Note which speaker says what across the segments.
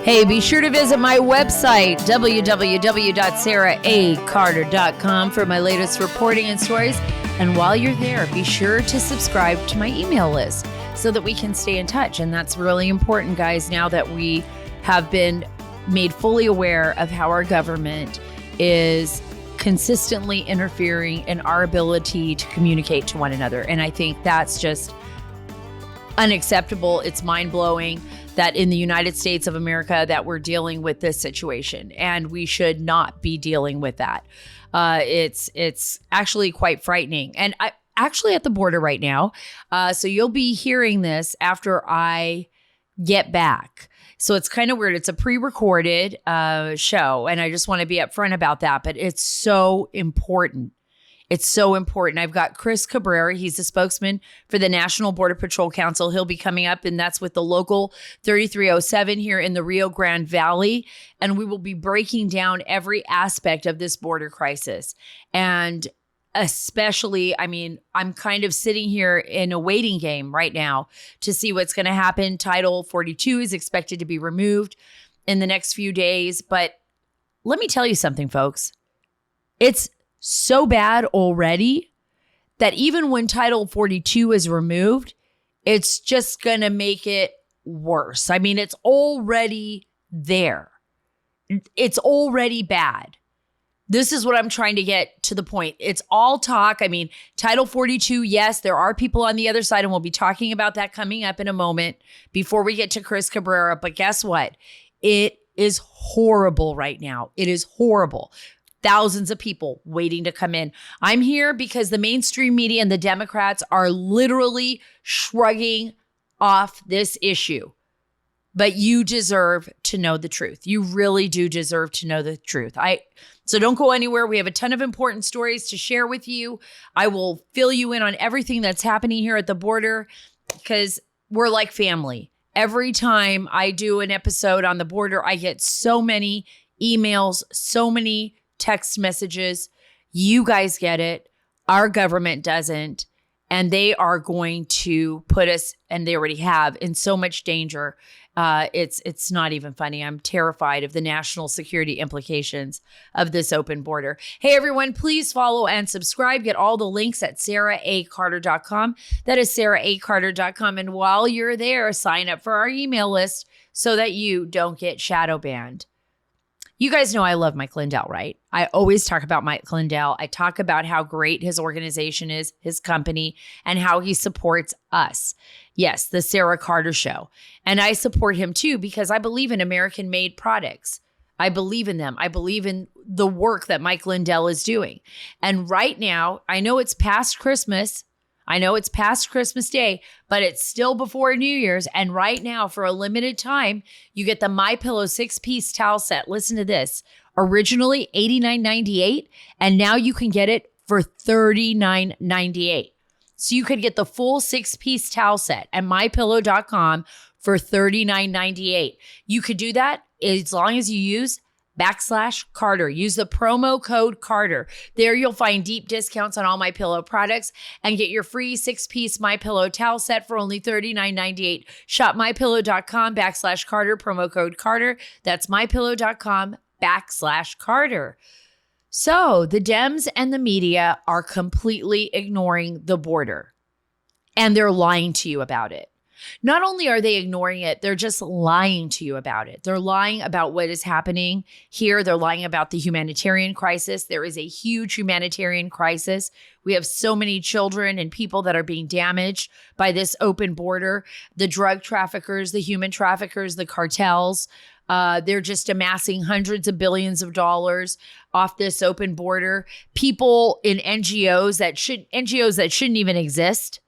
Speaker 1: Hey, be sure to visit my website, www.saracarter.com, for my latest reporting and stories. And while you're there, be sure to subscribe to my email list so that we can stay in touch. And that's really important, guys, now that we have been made fully aware of how our government is consistently interfering in our ability to communicate to one another. And I think that's just unacceptable. It's mind-blowing that in the United States of America that we're dealing with this situation, and we should not be dealing with that. It's actually quite frightening. And I actually at the border right now. So you'll be hearing this after I get back. So it's kind of weird. It's a pre-recorded show, and I just want to be upfront about that. But it's so important. It's so important. I've got Chris Cabrera. He's the spokesman for the National Border Patrol Council. He'll be coming up, and that's with the local 3307 here in the Rio Grande Valley. And we will be breaking down every aspect of this border crisis. And especially, I'm kind of sitting here in a waiting game right now to see what's going to happen. Title 42 is expected to be removed in the next few days. But let me tell you something, folks. It's so bad already that even when Title 42 is removed, it's just going to make it worse. It's already there. It's already bad. This is what I'm trying to get to the point. It's all talk. Title 42, yes, there are people on the other side, and we'll be talking about that coming up in a moment before we get to Chris Cabrera. But guess what? It is horrible right now. It is horrible. Thousands of people waiting to come in. I'm here because the mainstream media and the Democrats are literally shrugging off this issue. But you deserve to know the truth. You really do deserve to know the truth. So don't go anywhere. We have a ton of important stories to share with you. I will fill you in on everything that's happening here at the border because we're like family. Every time I do an episode on the border, I get so many emails, so many text messages. You guys get it. Our government doesn't. And they are going to put us, and they already have, in so much danger. It's not even funny. I'm terrified of the national security implications of this open border. Hey, everyone, please follow and subscribe. Get all the links at saracarter.com. That is saracarter.com. And while you're there, sign up for our email list so that you don't get shadow banned. You guys know I love Mike Lindell, right? I always talk about Mike Lindell. I talk about how great his organization is, his company, and how he supports us. Yes, the Sara Carter Show. And I support him too because I believe in American-made products. I believe in them. I believe in the work that Mike Lindell is doing. And right now, I know it's past Christmas. I know it's past Christmas Day, but it's still before New Year's. And right now, for a limited time, you get the MyPillow 6-piece towel set. Listen to this. Originally $89.98, and now you can get it for $39.98. So you could get the full 6-piece towel set at mypillow.com for $39.98. You could do that as long as you use /Carter. Use the promo code Carter. There you'll find deep discounts on all MyPillow products and get your free 6-piece MyPillow towel set for only $39.98. Shop mypillow.com /Carter, promo code Carter. That's mypillow.com /Carter. So the Dems and the media are completely ignoring the border, and they're lying to you about it. Not only are they ignoring it, they're just lying to you about it. They're lying about what is happening here. They're lying about the humanitarian crisis. There is a huge humanitarian crisis. We have so many children and people that are being damaged by this open border. The drug traffickers, the human traffickers, the cartels, they're just amassing hundreds of billions of dollars off this open border. People in NGOs that shouldn't even exist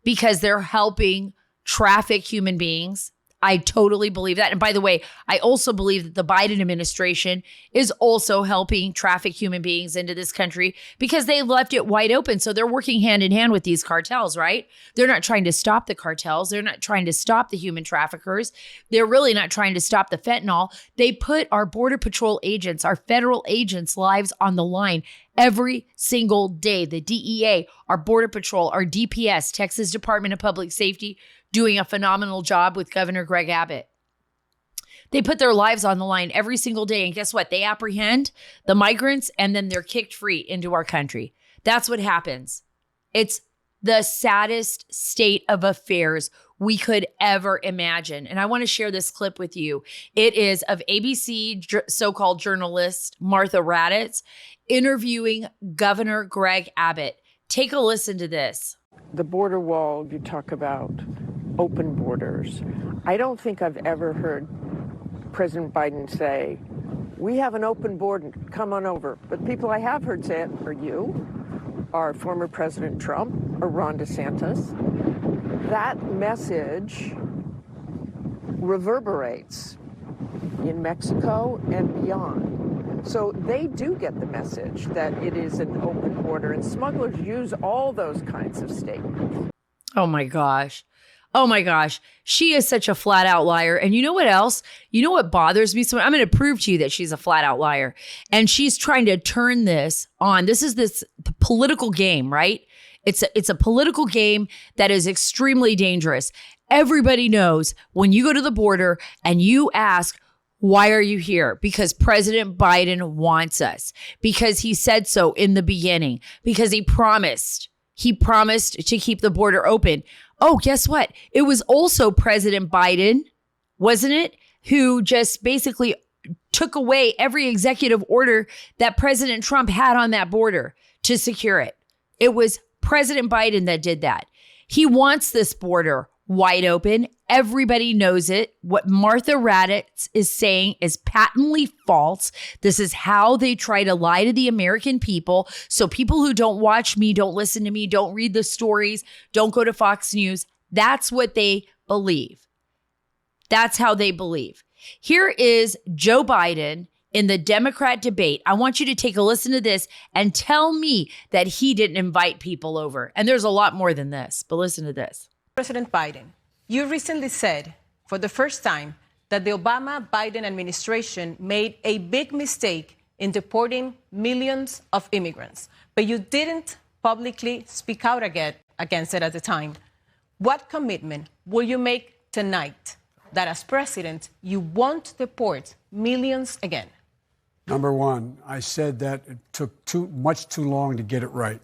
Speaker 1: because they're helping traffic human beings. I totally believe that. And by the way, I also believe that the Biden administration is also helping traffic human beings into this country because they left it wide open. So they're working hand in hand with these cartels, right? They're not trying to stop the cartels. They're not trying to stop the human traffickers. They're really not trying to stop the fentanyl. They put our Border Patrol agents, our federal agents' lives on the line every single day. The DEA, our Border Patrol, our DPS, Texas Department of Public Safety, doing a phenomenal job with Governor Greg Abbott. They put their lives on the line every single day. And guess what? They apprehend the migrants and then they're kicked free into our country. That's what happens. It's the saddest state of affairs we could ever imagine. And I want to share this clip with you. It is of ABC so-called journalist Martha Raddatz interviewing Governor Greg Abbott. Take a listen to this.
Speaker 2: The border wall, you talk about open borders. I don't think I've ever heard President Biden say, we have an open border, come on over. But people I have heard say it are you, are former President Trump, or Ron DeSantis. That message reverberates in Mexico and beyond. So they do get the message that it is an open border, and smugglers use all those kinds of statements.
Speaker 1: Oh my gosh. Oh my gosh. She is such a flat out liar. And you know what else? You know what bothers me so much? I'm going to prove to you that she's a flat out liar. And she's trying to turn this on. This is this political game, right? It's a political game that is extremely dangerous. Everybody knows when you go to the border and you ask, why are you here? Because President Biden wants us. Because he said so in the beginning. Because he promised to keep the border open. Oh, guess what? It was also President Biden, wasn't it, who just basically took away every executive order that President Trump had on that border to secure it. It was President Biden that did that. He wants this border wide open. Everybody knows it. What Martha Raddatz is saying is patently false. This is how they try to lie to the American people. So people who don't watch me, don't listen to me, don't read the stories, don't go to Fox News, that's what they believe. That's how they believe. Here is Joe Biden in the Democrat debate. I want you to take a listen to this and tell me that he didn't invite people over. And there's a lot more than this, but listen to this.
Speaker 3: President Biden, you recently said for the first time that the Obama-Biden administration made a big mistake in deporting millions of immigrants, but you didn't publicly speak out against it at the time. What commitment will you make tonight that as president, you won't deport millions again?
Speaker 4: Number one, I said that it took much too long to get it right.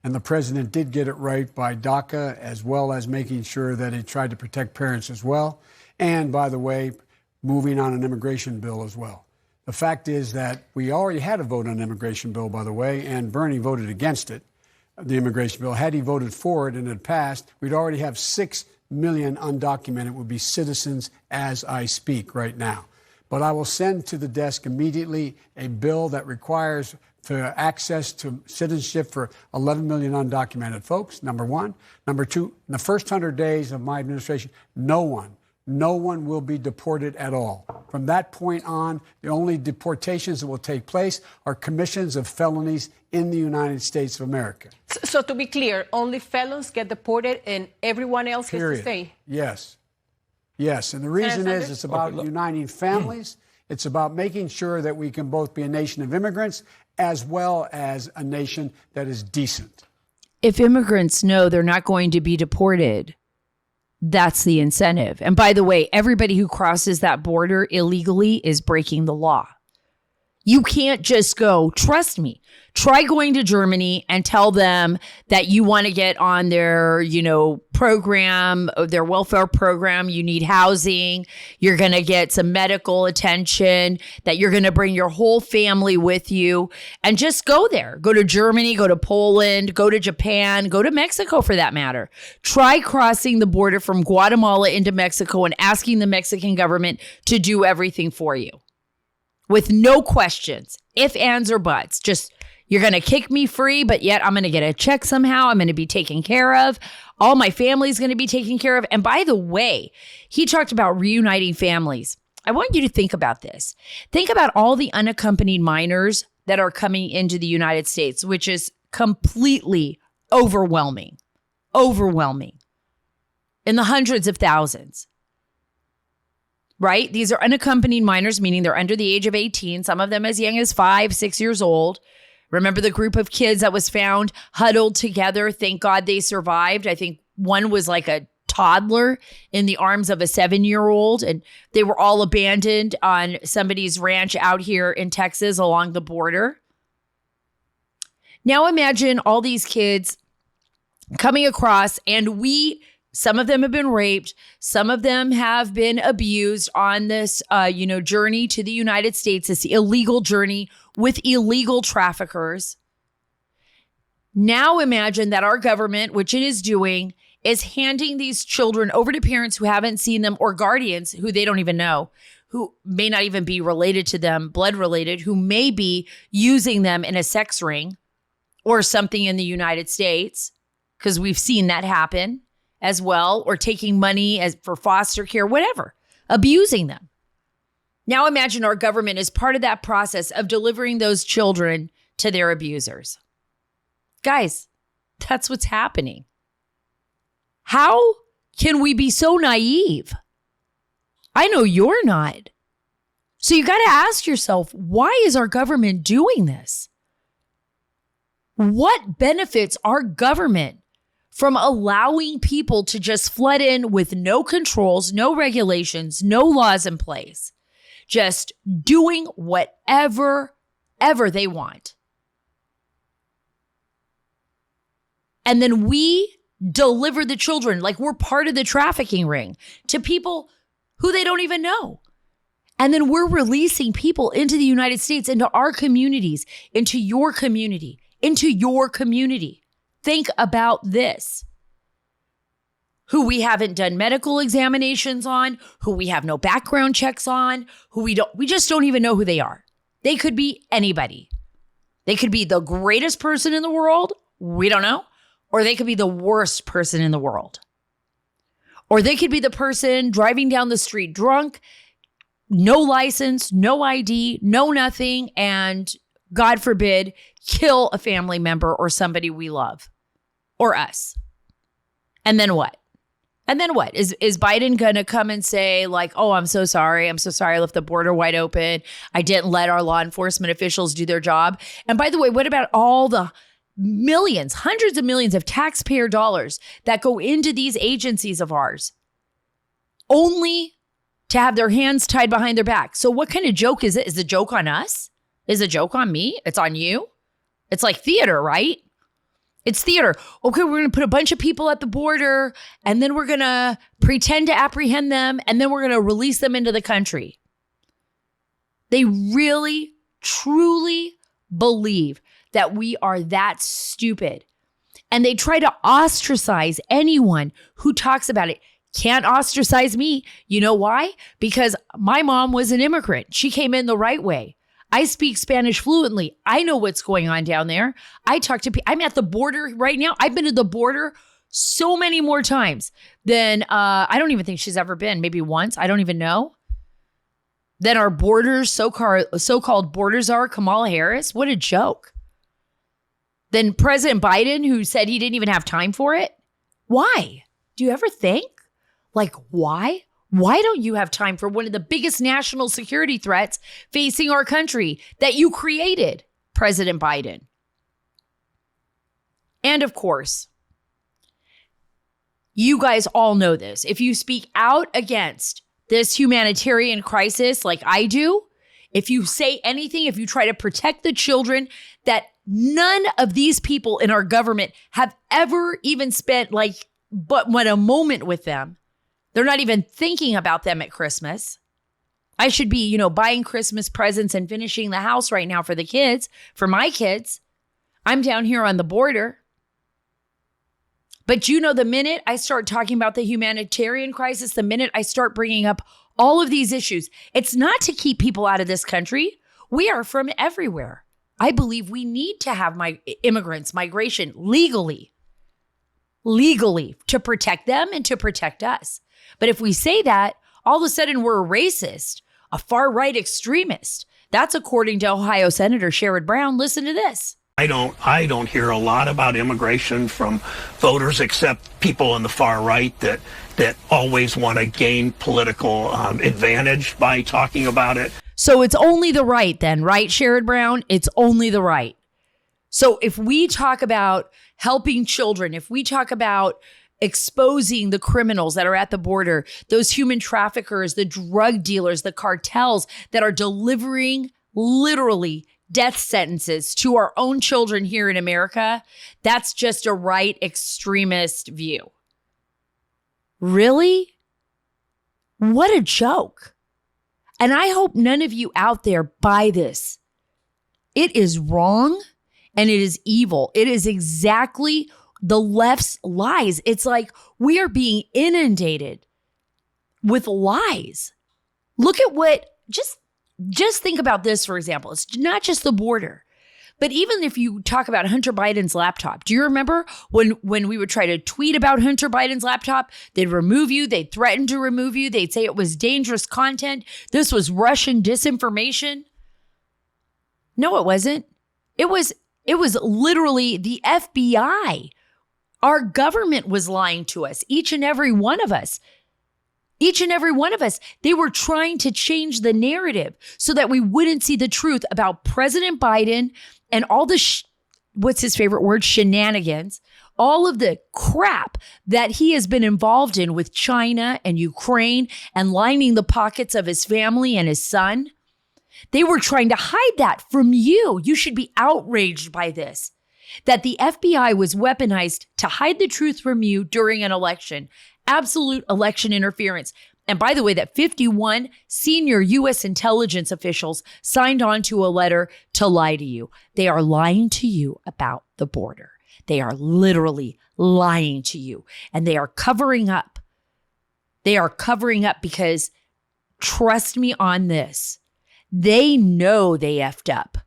Speaker 4: And the president did get it right by DACA, as well as making sure that he tried to protect parents as well. And, by the way, moving on an immigration bill as well. The fact is that we already had a vote on an immigration bill, by the way, and Bernie voted against it, the immigration bill. Had he voted for it and it passed, we'd already have 6 million undocumented would be citizens as I speak right now. But I will send to the desk immediately a bill that requires for access to citizenship for 11 million undocumented folks, number one. Number two, in the first 100 days of my administration, no one will be deported at all. From that point on, the only deportations that will take place are commissions of felonies in the United States of America.
Speaker 3: So to be clear, only felons get deported and everyone else gets to stay?
Speaker 4: Yes. Yes, and the reason is it's about uniting families. It's about making sure that we can both be a nation of immigrants as well as a nation that is decent.
Speaker 1: If immigrants know they're not going to be deported, that's the incentive. And by the way, everybody who crosses that border illegally is breaking the law. You can't just go, trust me, try going to Germany and tell them that you want to get on their, program, their welfare program. You need housing. You're going to get some medical attention, that you're going to bring your whole family with you and just go there. Go to Germany, go to Poland, go to Japan, go to Mexico for that matter. Try crossing the border from Guatemala into Mexico and asking the Mexican government to do everything for you. With no questions, if, ands, or buts. Just, you're going to kick me free, but yet I'm going to get a check somehow. I'm going to be taken care of. All my family's going to be taken care of. And by the way, he talked about reuniting families. I want you to think about this. Think about all the unaccompanied minors that are coming into the United States, which is completely overwhelming. Overwhelming. In the hundreds of thousands. Right? These are unaccompanied minors, meaning they're under the age of 18, some of them as young as 5, 6 years old. Remember the group of kids that was found huddled together? Thank God they survived. I think one was like a toddler in the arms of a 7-year-old, and they were all abandoned on somebody's ranch out here in Texas along the border. Now imagine all these kids coming across, and some of them have been raped. Some of them have been abused on this, journey to the United States, this illegal journey with illegal traffickers. Now imagine that our government, which it is doing, is handing these children over to parents who haven't seen them, or guardians who they don't even know, who may not even be related to them, blood related, who may be using them in a sex ring or something in the United States, because we've seen that happen as well, or taking money for foster care, whatever, abusing them. Now imagine our government is part of that process of delivering those children to their abusers. Guys, that's what's happening. How can we be so naive? I know you're not. So you got to ask yourself, why is our government doing this? What benefits our government from allowing people to just flood in with no controls, no regulations, no laws in place, just doing whatever they want? And then we deliver the children like we're part of the trafficking ring to people who they don't even know. And then we're releasing people into the United States, into our communities, into your community, into your community. Think about this. Who we haven't done medical examinations on, who we have no background checks on, we just don't even know who they are. They could be anybody. They could be the greatest person in the world. We don't know. Or they could be the worst person in the world. Or they could be the person driving down the street drunk, no license, no ID, no nothing, and God forbid, kill a family member or somebody we love, or us. And then what? And then what? Is Biden going to come and say like, oh, I'm so sorry. I left the border wide open. I didn't let our law enforcement officials do their job. And by the way, what about all the millions, hundreds of millions of taxpayer dollars that go into these agencies of ours, only to have their hands tied behind their back? So what kind of joke is it? Is the joke on us? Is a joke on me? It's on you? It's like theater, right? It's theater. Okay, we're going to put a bunch of people at the border, and then we're going to pretend to apprehend them, and then we're going to release them into the country. They really, truly believe that we are that stupid. And they try to ostracize anyone who talks about it. Can't ostracize me. You know why? Because my mom was an immigrant. She came in the right way. I speak Spanish fluently. I know what's going on down there. I talk to people. I'm at the border right now. I've been to the border so many more times than I don't even think she's ever been. Maybe once. I don't even know. Then our borders, so-called border czar, Kamala Harris. What a joke. Then President Biden, who said he didn't even have time for it. Why? Do you ever think? Like, why? Why don't you have time for one of the biggest national security threats facing our country that you created, President Biden? And of course, you guys all know this. If you speak out against this humanitarian crisis like I do, if you say anything, if you try to protect the children that none of these people in our government have ever even spent but a moment with them. They're not even thinking about them at Christmas. I should be, buying Christmas presents and finishing the house right now for the kids, for my kids. I'm down here on the border. But the minute I start talking about the humanitarian crisis, the minute I start bringing up all of these issues, it's not to keep people out of this country. We are from everywhere. I believe we need to have immigrants, migration legally to protect them and to protect us. But if we say that, all of a sudden we're a racist, a far-right extremist. That's according to Ohio Senator Sherrod Brown. Listen to this.
Speaker 5: I don't hear a lot about immigration from voters except people on the far right that always want to gain political advantage by talking about it.
Speaker 1: So it's only the right then, right, Sherrod Brown? It's only the right. So if we talk about helping children, if we talk about exposing the criminals that are at the border, those human traffickers, the drug dealers, the cartels that are delivering literally death sentences to our own children here in America, that's just a right extremist view. Really? What a joke. And I hope none of you out there buy this. It is wrong and it is evil. It is exactly the left's lies. It's like we are being inundated with lies. Look at what, just think about this, for example. It's not just the border, but even if you talk about Hunter Biden's laptop, do you remember when we would try to tweet about Hunter Biden's laptop, they'd remove you, they'd threaten to remove you, they'd say it was dangerous content, this was Russian disinformation? No, it wasn't. It was literally the FBI. Our government was lying to us, each and every one of us. Each and every one of us. They were trying to change the narrative so that we wouldn't see the truth about President Biden and all the, what's his favorite word? Shenanigans. All of the crap that he has been involved in with China and Ukraine and lining the pockets of his family and his son. They were trying to hide that from you. You should be outraged by this. That the FBI was weaponized to hide the truth from you during an election. Absolute election interference. And by the way, that 51 senior U.S. intelligence officials signed on to a letter to lie to you. They are lying to you about the border. They are literally lying to you. And they are covering up. They are covering up because, trust me on this, they know they effed up.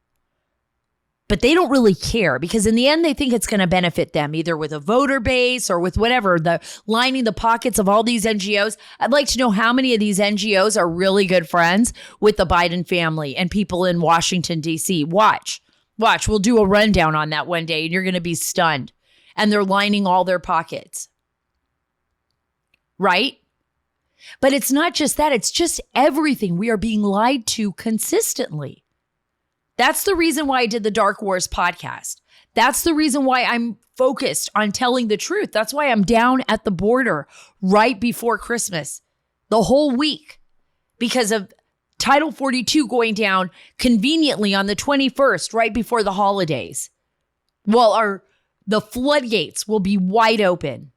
Speaker 1: But they don't really care because in the end, they think it's going to benefit them either with a voter base or with whatever, the lining the pockets of all these NGOs. I'd like to know how many of these NGOs are really good friends with the Biden family and people in Washington, D.C. Watch. We'll do a rundown on that one day and you're going to be stunned. And they're lining all their pockets. Right? But it's not just that. It's just everything. We are being lied to consistently. That's the reason why I did the Dark Wars podcast. That's the reason why I'm focused on telling the truth. That's why I'm down at the border right before Christmas, the whole week, because of Title 42 going down conveniently on the 21st, right before the holidays. Well, the floodgates will be wide open.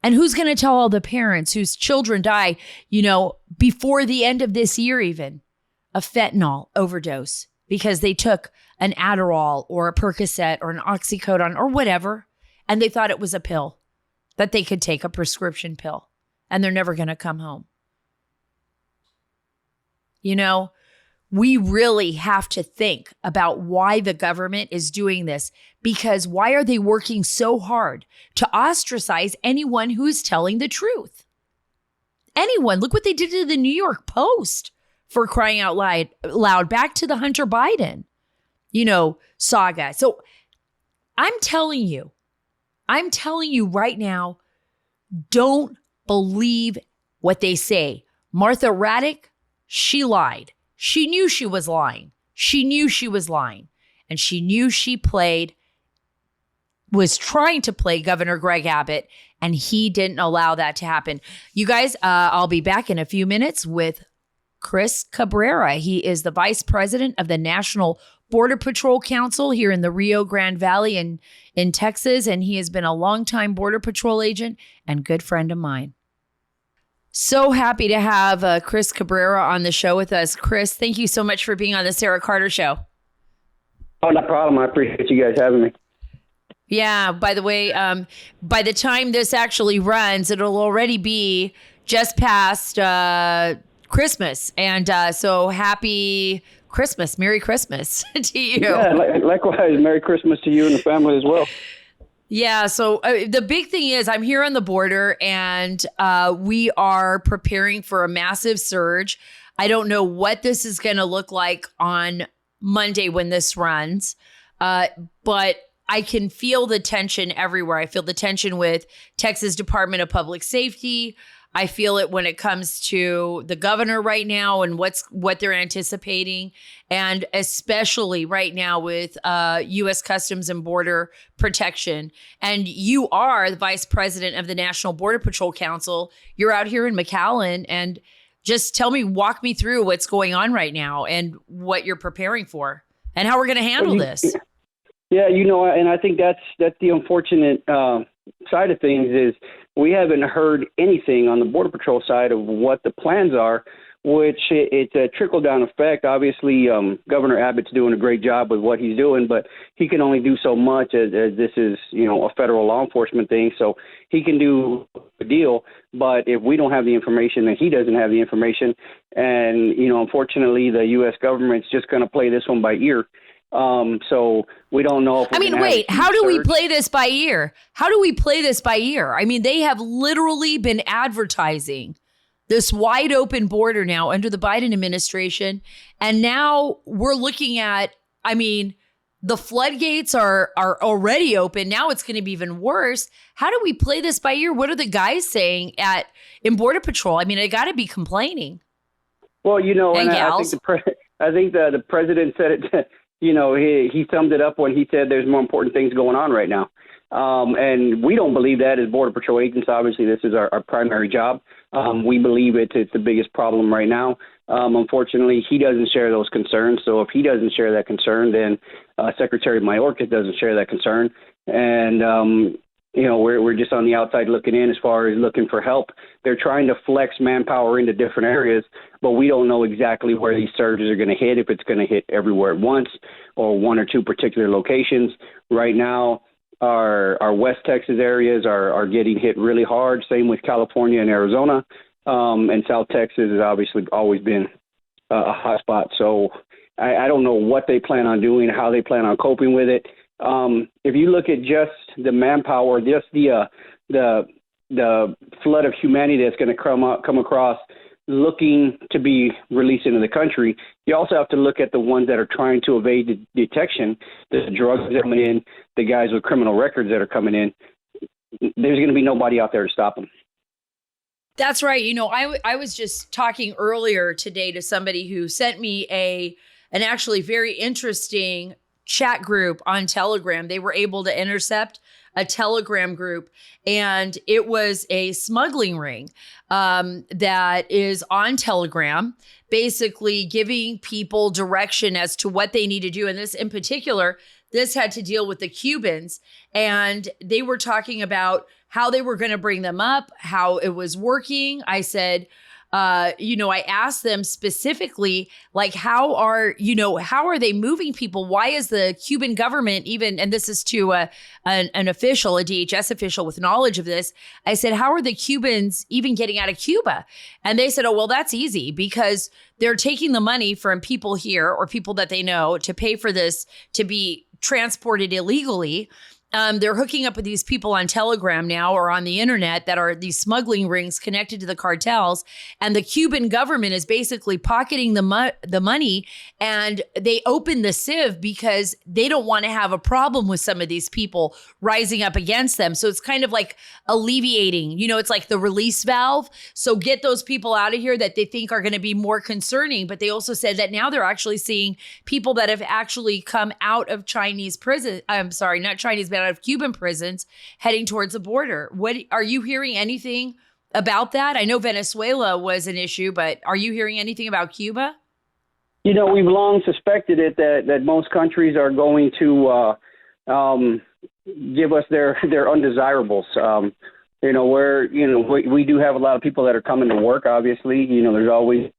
Speaker 1: And who's going to tell all the parents whose children die, before the end of this year even, of fentanyl overdose? Because they took an Adderall or a Percocet or an Oxycodone or whatever, and they thought it was a pill, that they could take a prescription pill, and they're never going to come home. We really have to think about why the government is doing this, because why are they working so hard to ostracize anyone who is telling the truth? Anyone. Look what they did to the New York Post. For crying out loud, back to the Hunter Biden, saga. So I'm telling you right now, don't believe what they say. Martha Raddick, she lied. She knew she was lying. And she knew she was trying to play Governor Greg Abbott, and he didn't allow that to happen. You guys, I'll be back in a few minutes with Chris Cabrera. He is the vice president of the National Border Patrol Council here in the Rio Grande Valley in Texas. And he has been a longtime Border Patrol agent and good friend of mine. So happy to have Chris Cabrera on the show with us. Chris, thank you so much for being on the Sara Carter Show.
Speaker 6: Oh, no problem. I appreciate you guys having me.
Speaker 1: Yeah. By the way, by the time this actually runs, it'll already be just past Christmas. And so happy Christmas. Merry Christmas to you.
Speaker 6: Yeah, likewise. Merry Christmas to you and the family as well.
Speaker 1: Yeah. So the big thing is I'm here on the border and we are preparing for a massive surge. I don't know what this is going to look like on Monday when this runs, but I can feel the tension everywhere. I feel the tension with Texas Department of Public Safety. I feel it when it comes to the governor right now and what they're anticipating, and especially right now with U.S. Customs and Border Protection. And you are the vice president of the National Border Patrol Council. You're out here in McAllen, and just walk me through what's going on right now and what you're preparing for and how we're going to handle this.
Speaker 6: Yeah, and I think that's the unfortunate side of things is we haven't heard anything on the Border Patrol side of what the plans are, which it's a trickle-down effect. Obviously, Governor Abbott's doing a great job with what he's doing, but he can only do so much as this is, a federal law enforcement thing. So he can do a deal, but if we don't have the information, then he doesn't have the information. And, unfortunately, the U.S. government's just going to play this one by ear. So we don't know if
Speaker 1: wait, how do we play this by ear? How do we play this by ear? I mean, they have literally been advertising this wide open border now under the Biden administration. And now we're looking at, the floodgates are already open. Now it's going to be even worse. How do we play this by ear? What are the guys saying in Border Patrol? They got to be complaining.
Speaker 6: Well, and I think the president said it. He summed it up when he said there's more important things going on right now. And we don't believe that as Border Patrol agents. Obviously, this is our primary job. We believe it's the biggest problem right now. Unfortunately, he doesn't share those concerns. So if he doesn't share that concern, then Secretary Mayorkas doesn't share that concern. And, we're just on the outside looking in as far as looking for help. They're trying to flex manpower into different areas, but we don't know exactly where these surges are going to hit, if it's going to hit everywhere at once or one or two particular locations. Right now, our West Texas areas are getting hit really hard, same with California and Arizona. And South Texas has obviously always been a hot spot. So I don't know what they plan on doing, how they plan on coping with it. If you look at just the manpower, just the flood of humanity that's going to come across looking to be released into the country, you also have to look at the ones that are trying to evade detection, the drugs that are coming in, the guys with criminal records that are coming in. There's going to be nobody out there to stop them.
Speaker 1: That's right. I was just talking earlier today to somebody who sent me an actually very interesting chat group on Telegram. They were able to intercept a Telegram group, and it was a smuggling ring that is on Telegram, basically giving people direction as to what they need to do. And this in particular, this had to deal with the Cubans, and they were talking about how they were going to bring them up, how it was working. I said, I asked them specifically, like, how are they moving people? Why is the Cuban government even, and this is to an official, a DHS official with knowledge of this, I said, how are the Cubans even getting out of Cuba? And they said, oh, well, that's easy because they're taking the money from people here or people that they know to pay for this to be transported illegally. They're hooking up with these people on Telegram now or on the internet that are these smuggling rings connected to the cartels. And the Cuban government is basically pocketing the money, and they open the sieve because they don't want to have a problem with some of these people rising up against them. So it's kind of like alleviating, it's like the release valve. So get those people out of here that they think are going to be more concerning. But they also said that now they're actually seeing people that have actually come out of Chinese prison. I'm sorry, not Chinese, but out of Cuban prisons heading towards the border. What are you hearing anything about that? I know Venezuela was an issue, but are you hearing anything about Cuba?
Speaker 6: We've long suspected it that most countries are going to give us their undesirables. We do have a lot of people that are coming to work. Obviously, there's always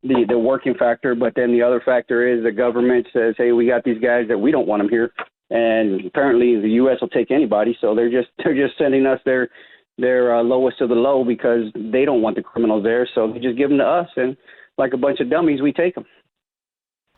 Speaker 6: the working factor, but then the other factor is the government says, hey, we got these guys that we don't want them here. And apparently the U.S. will take anybody, so they're just sending us their lowest of the low because they don't want the criminals there. So they just give them to us, and like a bunch of dummies, we take them.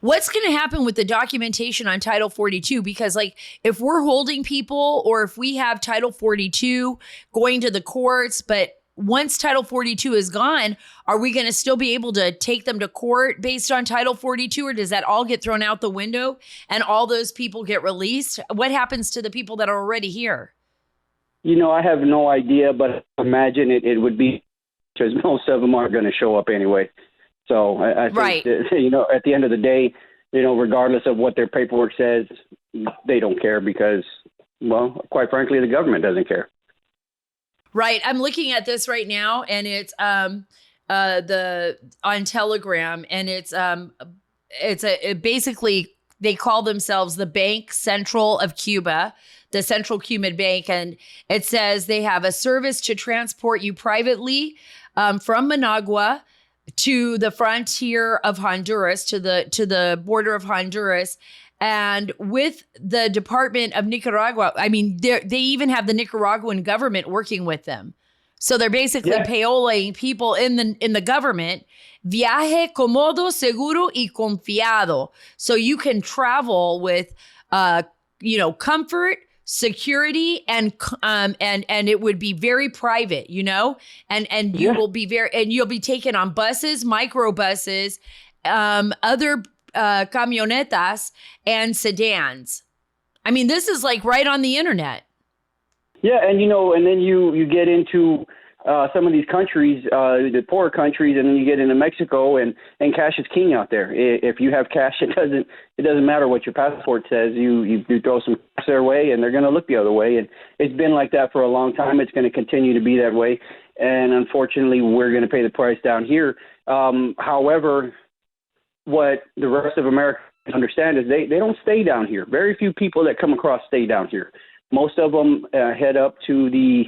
Speaker 1: What's going to happen with the documentation on Title 42? Because if we're holding people or if we have Title 42 going to the courts, but once Title 42 is gone, are we going to still be able to take them to court based on Title 42, or does that all get thrown out the window and all those people get released? What happens to the people that are already here?
Speaker 6: I have no idea, but I imagine it would be because most of them aren't going to show up anyway. So I think that, at the end of the day, regardless of what their paperwork says, they don't care because, well, quite frankly, the government doesn't care.
Speaker 1: Right. I'm looking at this right now, and it's on Telegram, and it's basically they call themselves the Bank Central of Cuba, the Central Cuban Bank, and it says they have a service to transport you privately from Managua to the frontier of Honduras, to the border of Honduras. And with the Department of Nicaragua, I mean, they even have the Nicaraguan government working with them. So they're basically payoling people in the government. Viaje cómodo, seguro y confiado. So you can travel with, comfort, security, and it would be very private, and you will be you'll be taken on buses, microbuses, other camionetas and sedans. I mean, this is like right on the internet.
Speaker 6: Yeah, and and then you get into some of these countries, the poorer countries, and then you get into Mexico, and cash is king out there. If you have cash, it doesn't matter what your passport says. You throw some cash their way, and they're going to look the other way. And it's been like that for a long time. It's going to continue to be that way. And unfortunately, we're going to pay the price down here. However, what the rest of America understand is they don't stay down here. Very few people that come across stay down here. Most of them head up to the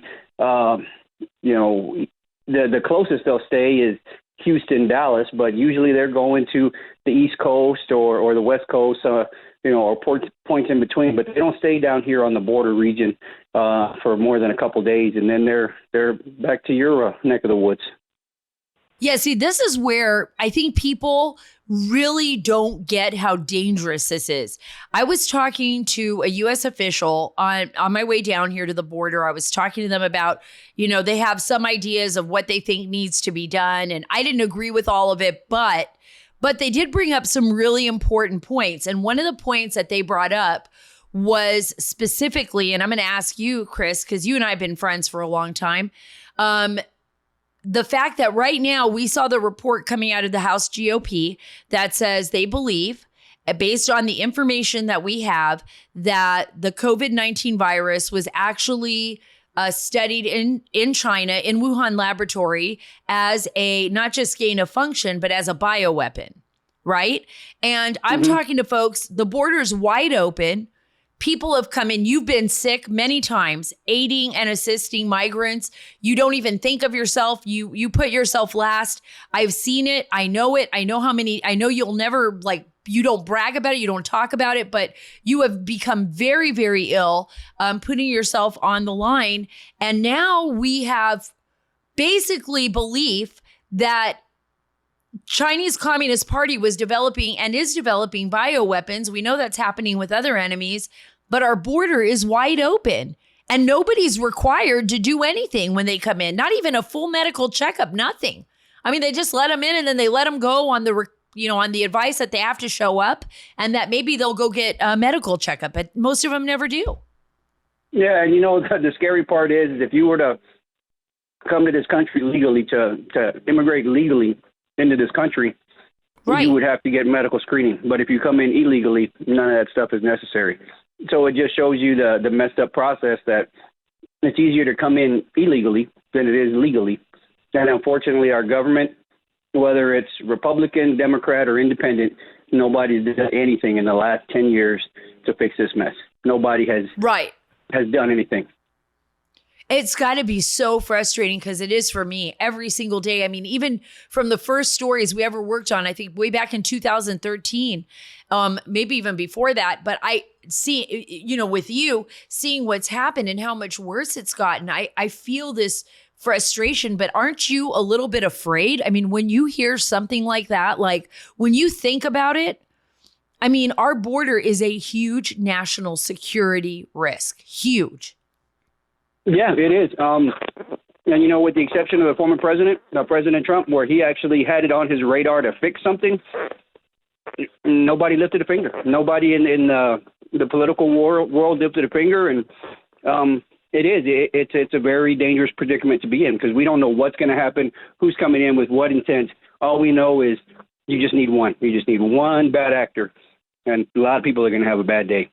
Speaker 6: closest they'll stay is Houston, Dallas, but usually they're going to the East Coast or the West Coast, or points in between. But they don't stay down here on the border region for more than a couple days, and then they're back to your neck of the woods.
Speaker 1: Yeah, see, this is where I think people really don't get how dangerous this is. I was talking to a U.S. official on my way down here to the border. I was talking to them about, they have some ideas of what they think needs to be done. And I didn't agree with all of it, but they did bring up some really important points. And one of the points that they brought up was specifically, and I'm going to ask you, Chris, because you and I have been friends for a long time, the fact that right now we saw the report coming out of the House GOP that says they believe, based on the information that we have, that the COVID-19 virus was actually studied in China, in Wuhan laboratory, as a not just gain of function, but as a bioweapon, right? And I'm talking to folks, the border's wide open. People have come in. You've been sick many times, aiding and assisting migrants. You don't even think of yourself. You put yourself last. I've seen it. I know it. I know how many. I know you'll never, you don't brag about it. You don't talk about it, but you have become very, very ill, putting yourself on the line. And now we have basically belief that Chinese Communist Party was developing and is developing bioweapons. We know that's happening with other enemies, but our border is wide open and nobody's required to do anything when they come in, not even a full medical checkup, nothing. I mean, they just let them in and then they let them go on the advice that they have to show up and that maybe they'll go get a medical checkup, but most of them never do.
Speaker 6: Yeah, and the scary part is if you were to come to this country legally, to immigrate legally into this country, right, you would have to get medical screening. But if you come in illegally, none of that stuff is necessary. So it just shows you the messed up process that it's easier to come in illegally than it is legally. And unfortunately, our government, whether it's Republican, Democrat, or Independent, nobody's done anything in the last 10 years to fix this mess. Nobody has done anything.
Speaker 1: It's got to be so frustrating because it is for me every single day. I mean, even from the first stories we ever worked on, I think way back in 2013, maybe even before that. But I see, with you seeing what's happened and how much worse it's gotten, I feel this frustration. But aren't you a little bit afraid? I mean, when you hear something like that, like when you think about it, I mean, our border is a huge national security risk. Huge.
Speaker 6: Yeah, it is. And, with the exception of the former president, President Trump, where he actually had it on his radar to fix something, nobody lifted a finger. Nobody in the political world lifted a finger. And It is. It's a very dangerous predicament to be in because we don't know what's going to happen, who's coming in with what intent. All we know is you just need one. You just need one bad actor, and a lot of people are going to have a bad day.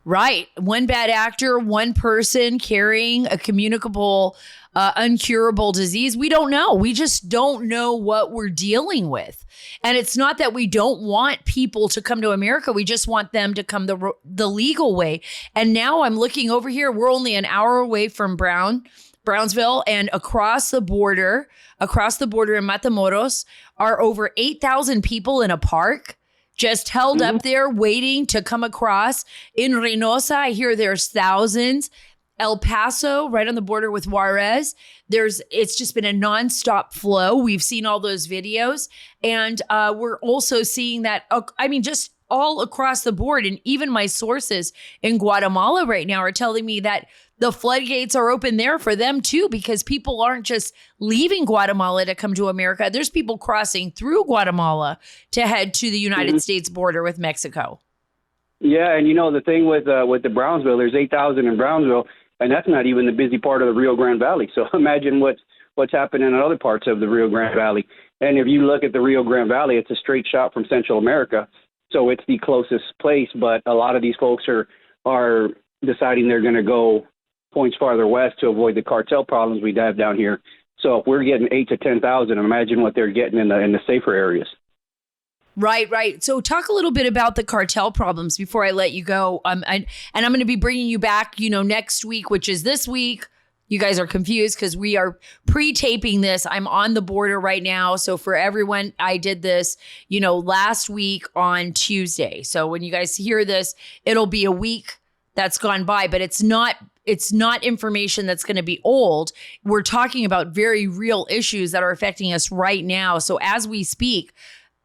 Speaker 1: Right. One bad actor, one person carrying a communicable, uncurable disease. We don't know. We just don't know what we're dealing with. And it's not that we don't want people to come to America. We just want them to come the legal way. And now I'm looking over here. We're only an hour away from Brownsville, and across the border in Matamoros are over 8,000 people in a park just held up there waiting to come across. In Reynosa, I hear there's thousands. El Paso, right on the border with Juarez, it's just been a nonstop flow. We've seen all those videos. And we're also seeing that, just all across the board. And even my sources in Guatemala right now are telling me that the floodgates are open there for them too, because people aren't just leaving Guatemala to come to America. There's people crossing through Guatemala to head to the United States border with Mexico.
Speaker 6: Yeah, and the thing with the Brownsville, there's 8,000 in Brownsville, and that's not even the busy part of the Rio Grande Valley. So imagine what's happening in other parts of the Rio Grande Valley. And if you look at the Rio Grande Valley, it's a straight shot from Central America, so it's the closest place. But a lot of these folks are deciding they're going to go points farther west to avoid the cartel problems we have down here. So if we're getting 8,000 to 10,000, imagine what they're getting in the safer areas.
Speaker 1: Right. So talk a little bit about the cartel problems before I let you go. And I'm going to be bringing you back, next week, which is this week. You guys are confused because we are pre-taping this. I'm on the border right now. So for everyone, I did this, last week on Tuesday. So when you guys hear this, it'll be a week that's gone by, but it's not information that's going to be old. We're talking about very real issues that are affecting us right now. So as we speak,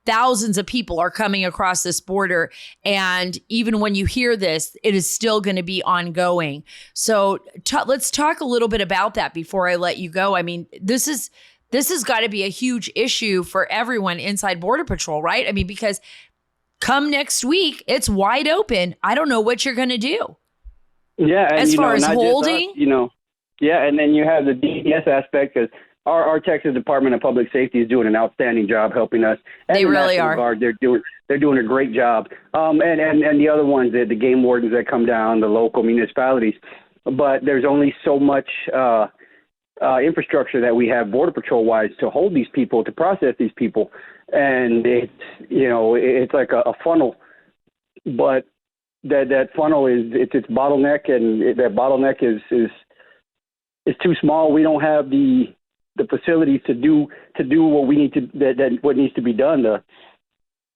Speaker 1: thousands of people are coming across this border. And even when you hear this, it is still going to be ongoing. So let's talk a little bit about that before I let you go. I mean, this has got to be a huge issue for everyone inside Border Patrol, right? I mean, because come next week, it's wide open. I don't know what you're going to do.
Speaker 6: Yeah. And,
Speaker 1: as far as holding.
Speaker 6: Yeah. And then you have the DPS aspect because our Texas Department of Public Safety is doing an outstanding job helping us. And
Speaker 1: they really are.
Speaker 6: Guard, they're doing a great job. And the other ones, the game wardens that come down, the local municipalities. But there's only so much infrastructure that we have Border Patrol wise to hold these people, to process these people. And it's like a funnel, but that funnel it's bottleneck, and that bottleneck is too small. We don't have the facilities to do what we need to what needs to be done.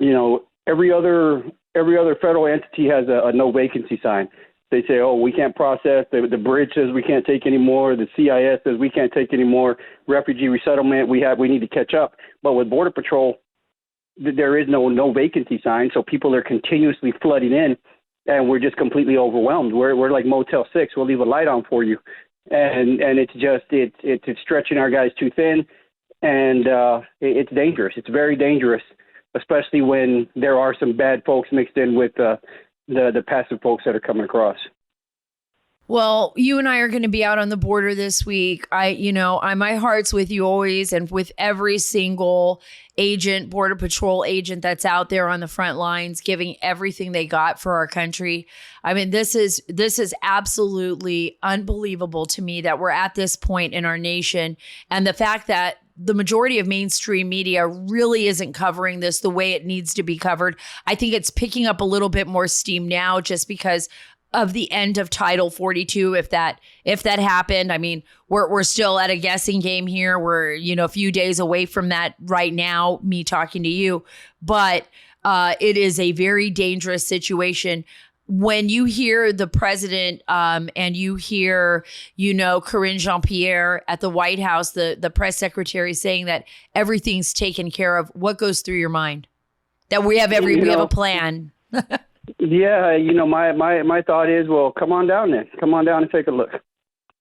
Speaker 6: Every other federal entity has a no vacancy sign. They say, oh, we can't process. The bridge says we can't take any more. The CIS says we can't take any more. Refugee resettlement, we need to catch up. But with Border Patrol, there is no vacancy sign, so people are continuously flooding in, and we're just completely overwhelmed. We're like Motel 6. We'll leave a light on for you, and it's stretching our guys too thin, and it's dangerous. It's very dangerous, especially when there are some bad folks mixed in with the passive folks that are coming across.
Speaker 1: Well, you and I are going to be out on the border this week. My heart's with you always, and with every single agent, Border Patrol agent that's out there on the front lines, giving everything they got for our country. I mean, this is absolutely unbelievable to me that we're at this point in our nation, and the fact that the majority of mainstream media really isn't covering this the way it needs to be covered. I think it's picking up a little bit more steam now just because of the end of Title 42, if that happened. I mean, we're still at a guessing game here. We're, a few days away from that right now, me talking to you. But it is a very dangerous situation. When you hear the president and you hear, Karine Jean-Pierre at the White House, the press secretary saying that everything's taken care of, what goes through your mind? That we have we have a plan.
Speaker 6: Yeah, my thought is, well, come on down then. Come on down and take a look.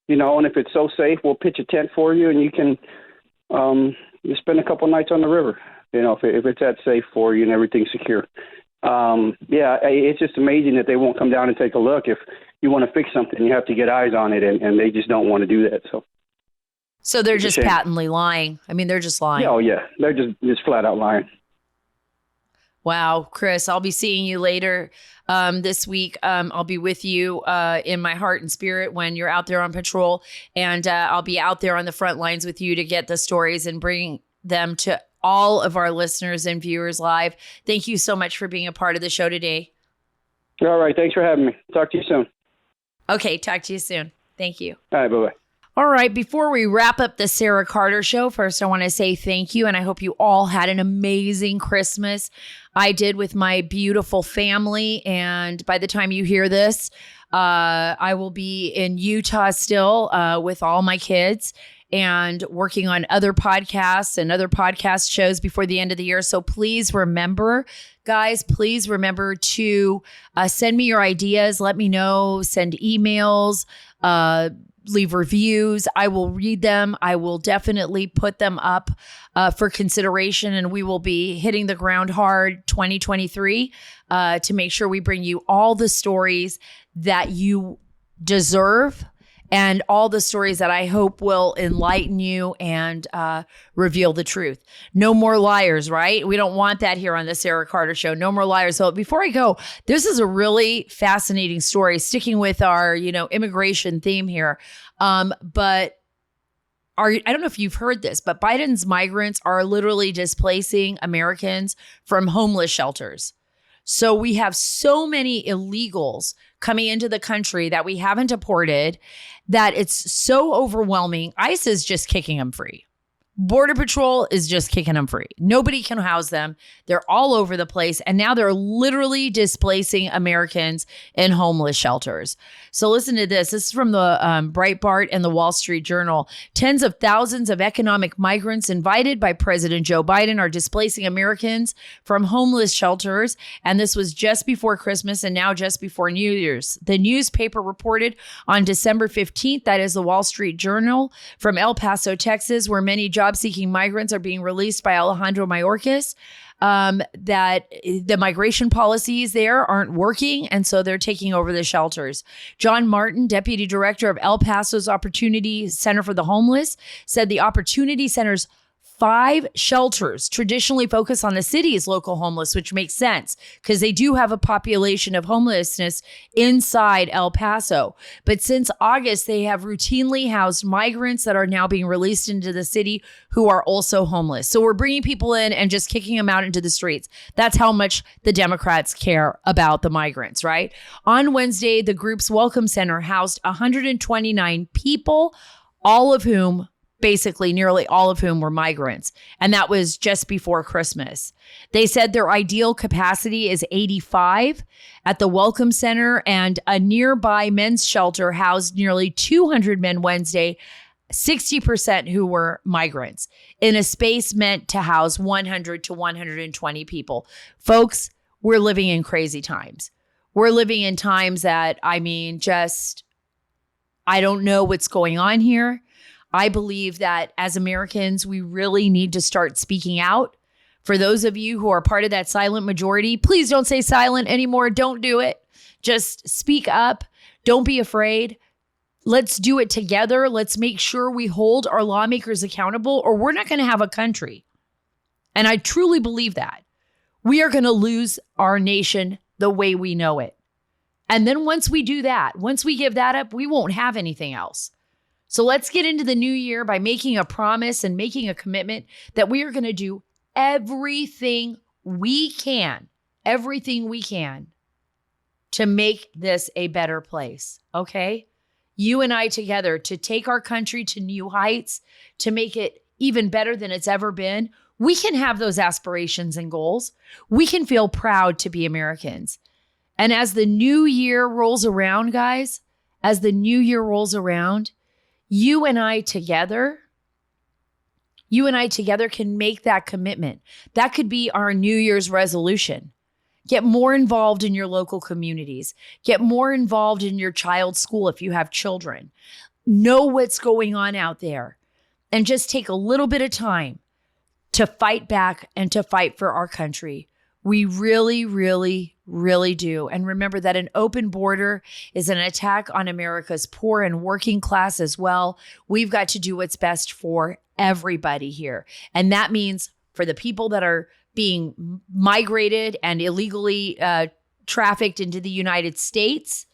Speaker 6: And if it's so safe, we'll pitch a tent for you, and you can you spend a couple nights on the river. If it's that safe for you and everything's secure. It's just amazing that they won't come down and take a look. you want to fix something, you have to get eyes on it, and they just don't want to do that.
Speaker 1: So they're just patently lying. I mean, they're just lying.
Speaker 6: Yeah, oh yeah, they're just flat out lying.
Speaker 1: Wow, Chris, I'll be seeing you later this week. I'll be with you in my heart and spirit when you're out there on patrol. And I'll be out there on the front lines with you to get the stories and bring them to all of our listeners and viewers live. Thank you so much for being a part of the show today.
Speaker 6: All right. Thanks for having me. Talk to you soon.
Speaker 1: Okay. Talk to you soon. Thank you.
Speaker 6: All right. Bye-bye.
Speaker 1: All right, before we wrap up the Sara Carter Show, first I want to say thank you, and I hope you all had an amazing Christmas. I did with my beautiful family, and by the time you hear this, I will be in Utah still with all my kids and working on other podcasts and other podcast shows before the end of the year. So please remember, guys, please remember to send me your ideas. Let me know. Send emails. Leave reviews. I will read them. I will definitely put them up for consideration, and we will be hitting the ground hard 2023 to make sure we bring you all the stories that you deserve and all the stories that I hope will enlighten you and reveal the truth. No more liars, right? We don't want that here on the Sara Carter Show. No more liars. So before I go, this is a really fascinating story, sticking with our, immigration theme here. But I don't know if you've heard this, but Biden's migrants are literally displacing Americans from homeless shelters. So we have so many illegals coming into the country that we haven't deported that it's so overwhelming. ICE is just kicking them free. Border Patrol is just kicking them free. Nobody can house them. They're all over the place. And now they're literally displacing Americans in homeless shelters. So listen to this. This is from the Breitbart and the Wall Street Journal. Tens of thousands of economic migrants invited by President Joe Biden are displacing Americans from homeless shelters. And this was just before Christmas and now just before New Year's. The newspaper reported on December 15th, that is the Wall Street Journal, from El Paso, Texas, where many job-seeking migrants are being released by Alejandro Mayorkas, that the migration policies there aren't working, and so they're taking over the shelters. John Martin, deputy director of El Paso's Opportunity Center for the Homeless, said the Opportunity Center's 5 shelters traditionally focus on the city's local homeless, which makes sense because they do have a population of homelessness inside El Paso. But since August, they have routinely housed migrants that are now being released into the city who are also homeless. So we're bringing people in and just kicking them out into the streets. That's how much the Democrats care about the migrants, right? On Wednesday, the group's Welcome Center housed 129 people, all of whom basically nearly all of whom were migrants. And that was just before Christmas. They said their ideal capacity is 85 at the Welcome Center, and a nearby men's shelter housed nearly 200 men Wednesday, 60% who were migrants, in a space meant to house 100 to 120 people. Folks, we're living in crazy times. We're living in times that, I don't know what's going on here. I believe that as Americans, we really need to start speaking out. For those of you who are part of that silent majority, please don't say silent anymore. Don't do it. Just speak up. Don't be afraid. Let's do it together. Let's make sure we hold our lawmakers accountable, or we're not going to have a country. And I truly believe that. We are going to lose our nation the way we know it. And then once we do that, once we give that up, we won't have anything else. So let's get into the new year by making a promise and making a commitment that we are going to do everything we can to make this a better place, okay? You and I together to take our country to new heights, to make it even better than it's ever been. We can have those aspirations and goals. We can feel proud to be Americans. And as the new year rolls around, guys, you and I together can make that commitment. That could be our New Year's resolution. Get more involved in your local communities. Get more involved in your child's school if you have children. Know what's going on out there. And just take a little bit of time to fight back and to fight for our country. We really, really, really do. And remember that an open border is an attack on America's poor and working class as well. We've got to do what's best for everybody here. And that means for the people that are being migrated and illegally trafficked into the United States,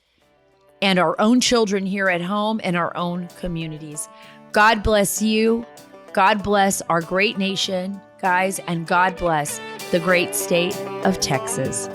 Speaker 1: and our own children here at home and our own communities. God bless you. God bless our great nation, guys, and God bless the great state of Texas.